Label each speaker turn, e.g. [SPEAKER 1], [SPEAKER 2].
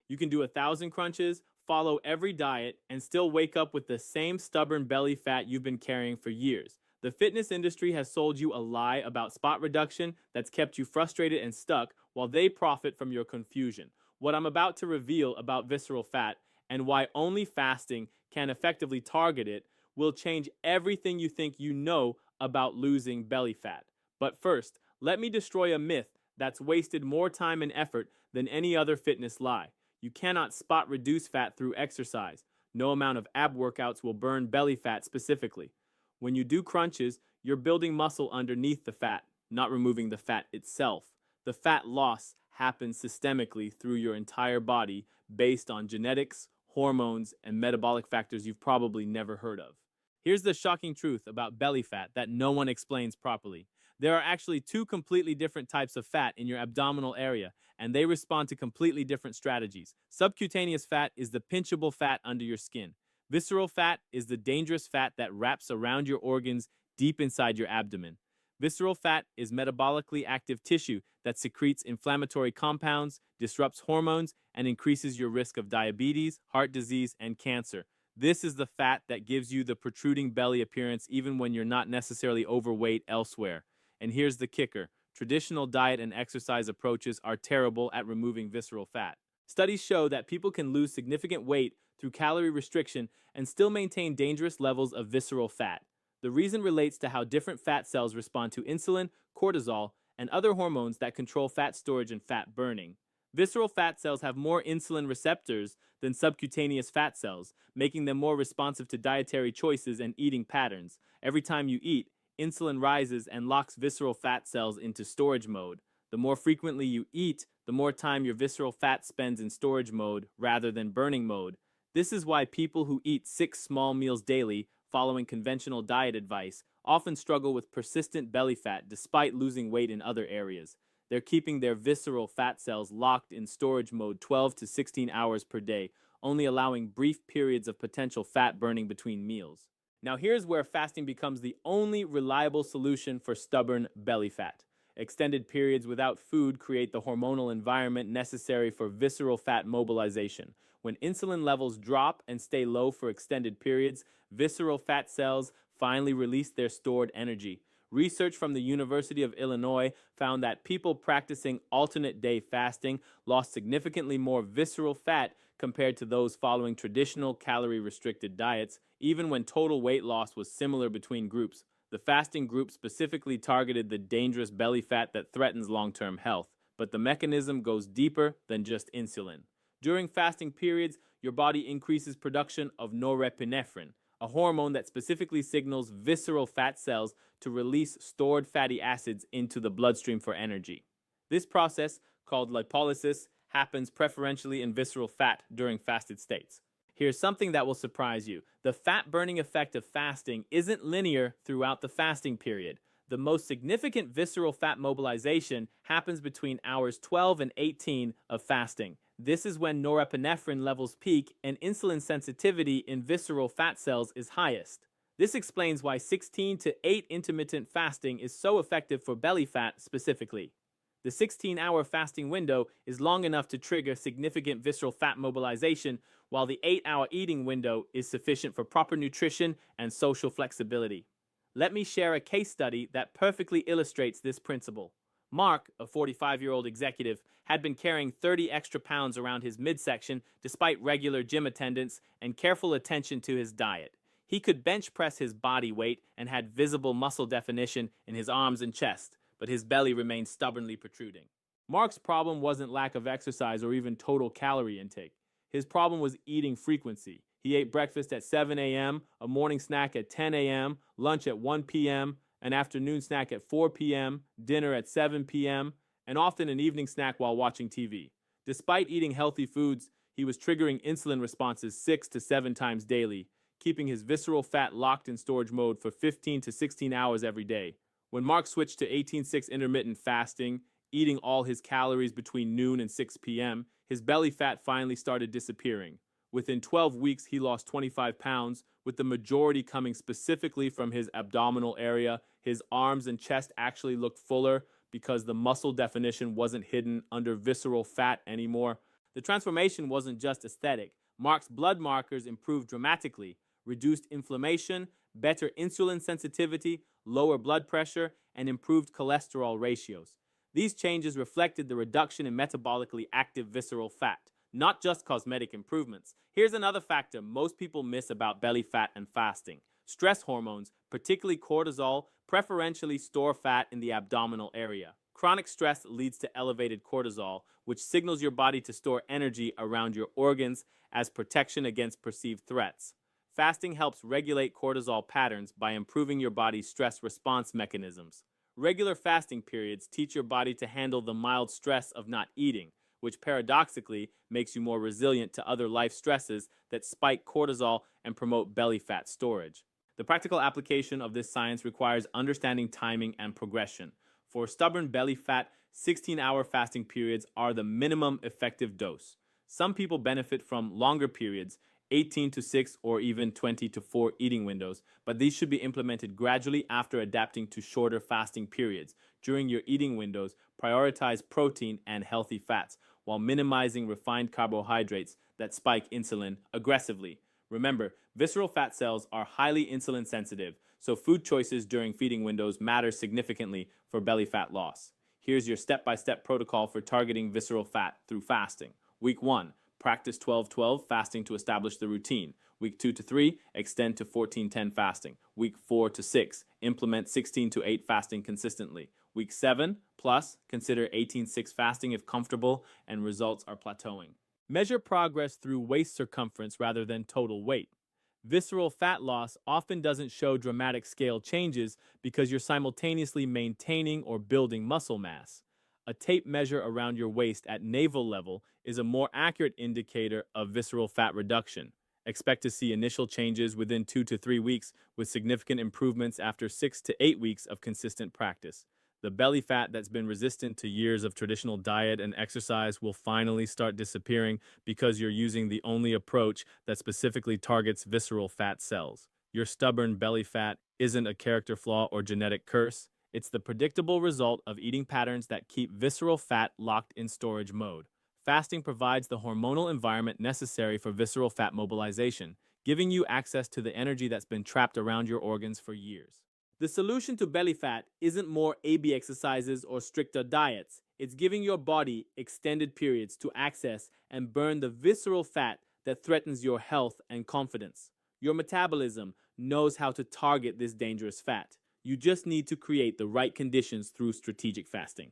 [SPEAKER 1] You can do 1,000 crunches, follow every diet, and still wake up with the same stubborn belly fat you've been carrying for years. The fitness industry has sold you a lie about spot reduction that's kept you frustrated and stuck while they profit from your confusion. What I'm about to reveal about visceral fat and why only fasting can effectively target it will change everything you think you know about losing belly fat. But first, let me destroy a myth that's wasted more time and effort than any other fitness lie. You cannot spot reduce fat through exercise. No amount of ab workouts will burn belly fat specifically. When you do crunches, you're building muscle underneath the fat, not removing the fat itself. The fat loss happens systemically through your entire body based on genetics, hormones, and metabolic factors you've probably never heard of. Here's the shocking truth about belly fat that no one explains properly. There are actually two completely different types of fat in your abdominal area, and they respond to completely different strategies. Subcutaneous fat is the pinchable fat under your skin. Visceral fat is the dangerous fat that wraps around your organs deep inside your abdomen. Visceral fat is metabolically active tissue that secretes inflammatory compounds, disrupts hormones, and increases your risk of diabetes, heart disease, and cancer. This is the fat that gives you the protruding belly appearance even when you're not necessarily overweight elsewhere. And here's the kicker. Traditional diet and exercise approaches are terrible at removing visceral fat. Studies show that people can lose significant weight through calorie restriction and still maintain dangerous levels of visceral fat. The reason relates to how different fat cells respond to insulin, cortisol, and other hormones that control fat storage and fat burning. Visceral fat cells have more insulin receptors than subcutaneous fat cells, making them more responsive to dietary choices and eating patterns. Every time you eat, insulin rises and locks visceral fat cells into storage mode. The more frequently you eat, the more time your visceral fat spends in storage mode rather than burning mode. This is why people who eat 6 small meals daily, following conventional diet advice, often struggle with persistent belly fat despite losing weight in other areas. They're keeping their visceral fat cells locked in storage mode 12 to 16 hours per day, only allowing brief periods of potential fat burning between meals. Now here's where fasting becomes the only reliable solution for stubborn belly fat. Extended periods without food create the hormonal environment necessary for visceral fat mobilization. When insulin levels drop and stay low for extended periods, visceral fat cells finally release their stored energy. Research from the University of Illinois found that people practicing alternate day fasting lost significantly more visceral fat compared to those following traditional calorie-restricted diets, even when total weight loss was similar between groups. The fasting group specifically targeted the dangerous belly fat that threatens long-term health, but the mechanism goes deeper than just insulin. During fasting periods, your body increases production of norepinephrine, a hormone that specifically signals visceral fat cells to release stored fatty acids into the bloodstream for energy. This process, called lipolysis, happens preferentially in visceral fat during fasted states. Here's something that will surprise you. The fat-burning effect of fasting isn't linear throughout the fasting period. The most significant visceral fat mobilization happens between hours 12 and 18 of fasting. This is when norepinephrine levels peak and insulin sensitivity in visceral fat cells is highest. This explains why 16 to 8 intermittent fasting is so effective for belly fat specifically. The 16-hour fasting window is long enough to trigger significant visceral fat mobilization, while the 8-hour eating window is sufficient for proper nutrition and social flexibility. Let me share a case study that perfectly illustrates this principle. Mark, a 45-year-old executive, had been carrying 30 extra pounds around his midsection despite regular gym attendance and careful attention to his diet. He could bench press his body weight and had visible muscle definition in his arms and chest, but his belly remained stubbornly protruding. Mark's problem wasn't lack of exercise or even total calorie intake. His problem was eating frequency. He ate breakfast at 7 a.m., a morning snack at 10 a.m., lunch at 1 p.m., an afternoon snack at 4 p.m., dinner at 7 p.m., and often an evening snack while watching TV. Despite eating healthy foods, he was triggering insulin responses 6 to 7 times daily, keeping his visceral fat locked in storage mode for 15 to 16 hours every day. When Mark switched to 18-6 intermittent fasting, eating all his calories between noon and 6 p.m., his belly fat finally started disappearing. Within 12 weeks, he lost 25 pounds, with the majority coming specifically from his abdominal area. His arms and chest actually looked fuller because the muscle definition wasn't hidden under visceral fat anymore. The transformation wasn't just aesthetic. Mark's blood markers improved dramatically, reduced inflammation, better insulin sensitivity, lower blood pressure, and improved cholesterol ratios. These changes reflected the reduction in metabolically active visceral fat, not just cosmetic improvements. Here's another factor most people miss about belly fat and fasting. Stress hormones, particularly cortisol, preferentially store fat in the abdominal area. Chronic stress leads to elevated cortisol, which signals your body to store energy around your organs as protection against perceived threats. Fasting helps regulate cortisol patterns by improving your body's stress response mechanisms. Regular fasting periods teach your body to handle the mild stress of not eating, which paradoxically makes you more resilient to other life stresses that spike cortisol and promote belly fat storage. The practical application of this science requires understanding timing and progression. For stubborn belly fat, 16-hour fasting periods are the minimum effective dose. Some people benefit from longer periods, 18 to 6 or even 20 to 4 eating windows, but these should be implemented gradually after adapting to shorter fasting periods. During your eating windows, prioritize protein and healthy fats while minimizing refined carbohydrates that spike insulin aggressively. Remember, visceral fat cells are highly insulin sensitive, so food choices during feeding windows matter significantly for belly fat loss. Here's your step-by-step protocol for targeting visceral fat through fasting. Week 1, practice 12-12 fasting to establish the routine. Week 2 to 3, extend to 14-10 fasting. Week 4 to 6, implement 16 to 8 fasting consistently. Week 7 plus, consider 18-6 fasting if comfortable and results are plateauing. Measure progress through waist circumference rather than total weight. Visceral fat loss often doesn't show dramatic scale changes because you're simultaneously maintaining or building muscle mass. A tape measure around your waist at navel level is a more accurate indicator of visceral fat reduction. Expect to see initial changes within 2 to 3 weeks with significant improvements after 6 to 8 weeks of consistent practice. The belly fat that's been resistant to years of traditional diet and exercise will finally start disappearing because you're using the only approach that specifically targets visceral fat cells. Your stubborn belly fat isn't a character flaw or genetic curse. It's the predictable result of eating patterns that keep visceral fat locked in storage mode. Fasting provides the hormonal environment necessary for visceral fat mobilization, giving you access to the energy that's been trapped around your organs for years. The solution to belly fat isn't more AB exercises or stricter diets. It's giving your body extended periods to access and burn the visceral fat that threatens your health and confidence. Your metabolism knows how to target this dangerous fat. You just need to create the right conditions through strategic fasting.